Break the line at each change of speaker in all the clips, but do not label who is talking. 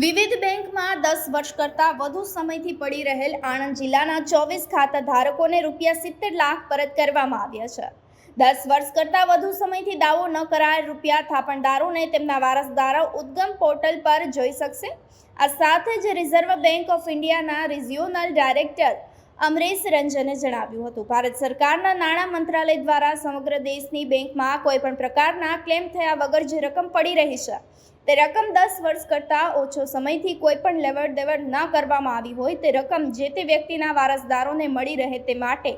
વિવિધ બેંકમાં 10 વર્ષ કરતાં વધુ સમયથી પડી રહેલ આણંદ જિલ્લાના 24 ખાતા ધારકોને રૂપિયા 70 લાખ પરત કરવામાં આવ્યા છે। 10 વર્ષ કરતાં વધુ સમયથી દાવો ન કરાયેલ રૂપિયા થાપણદારોને તેમના વારસદારો ઉદ્ગમ પોર્ટલ પર જોઈ શકશે। આ સાથે જ રિઝર્વ બેંક ઓફ ઇન્ડિયાના રિજિયોનલ ડાયરેક્ટર અમરેશ રંજને જણાવ્યું હતું, ભારત સરકારના નાણાં મંત્રાલય દ્વારા સમગ્ર દેશની બેંકમાં કોઈપણ પ્રકારના ક્લેમ થયા વગર જે રકમ પડી રહી છે તે રકમ 10 વર્ષ કરતાં ઓછો સમયથી કોઈપણ લેવડ દેવડ ન કરવામાં આવી હોય તે રકમ જે તે વ્યક્તિના વારસદારોને મળી રહે તે માટે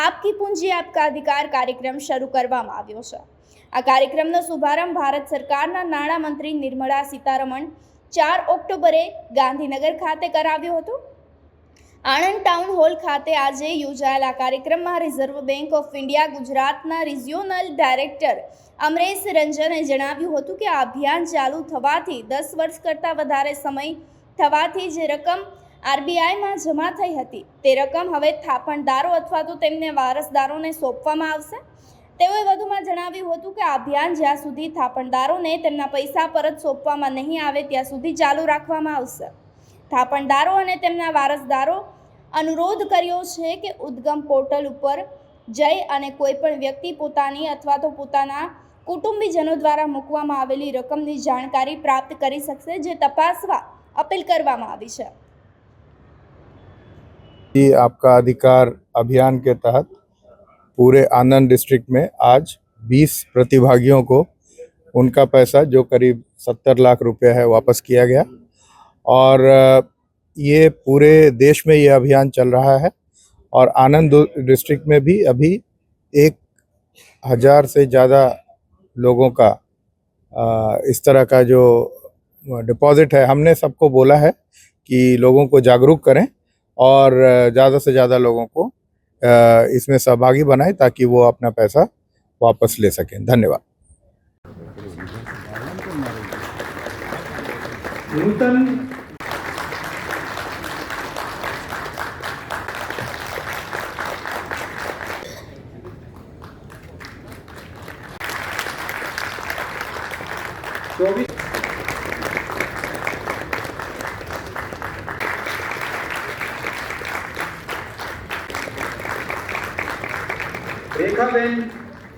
આપકી પૂંજી આપકા અધિકાર કાર્યક્રમ શરૂ કરવામાં આવ્યો છે। આ કાર્યક્રમનો શુભારંભ ભારત સરકારના નાણાં મંત્રી નિર્મલા સીતારમણ 4 ઓક્ટોબરે ગાંધીનગર ખાતે કરાવ્યો હતો। આણંદ ટાઉન હોલ ખાતે આજે યોજાયેલા કાર્યક્રમમાં રિઝર્વ બેંક ઓફ ઇન્ડિયા ગુજરાતના રિજિયોનલ ડાયરેક્ટર અમરેશ રંજને જણાવ્યું હતું કે આ અભિયાન ચાલુ થવાથી 10 વર્ષ કરતાં વધારે સમય થવાથી જે રકમ આરબીઆઈમાં જમા થઈ હતી તે રકમ હવે થાપણદારો અથવા તો તેમને વારસદારોને સોંપવામાં આવશે। તેઓએ વધુમાં જણાવ્યું હતું કે આ અભિયાન જ્યાં સુધી થાપણદારોને તેમના પૈસા પરત સોંપવામાં નહીં આવે ત્યાં સુધી ચાલુ રાખવામાં આવશે। થાપણદારો અને તેમના વારસદારો અનુરોધ કર્યો છે કે ઉદ્ગમ પોર્ટલ ઉપર જઈ અને કોઈપણ વ્યક્તિ પોતાની અથવા તો પોતાના કુટુંબીજનો દ્વારા મૂકવામાં આવેલી રકમની જાણકારી પ્રાપ્ત કરી શકશે, જે તપાસવા अपील કરવામાં આવી છે।
ये आपका अधिकार अभियान के तहत पूरे आनंद डिस्ट्रिक्ट में आज 20 प्रतिभागियों को उनका पैसा जो करीब 70 लाख रुपया है वापस किया गया और ये पूरे देश में ये अभियान चल रहा है और आनंद डिस्ट्रिक्ट में भी अभी 1000 से ज़्यादा लोगों का इस तरह का जो डिपॉजिट है, हमने सबको बोला है कि लोगों को जागरूक करें और ज़्यादा से ज़्यादा लोगों को इसमें सहभागी बनाएं ताकि वो अपना पैसा वापस ले सकें। धन्यवाद।
रेखाबेन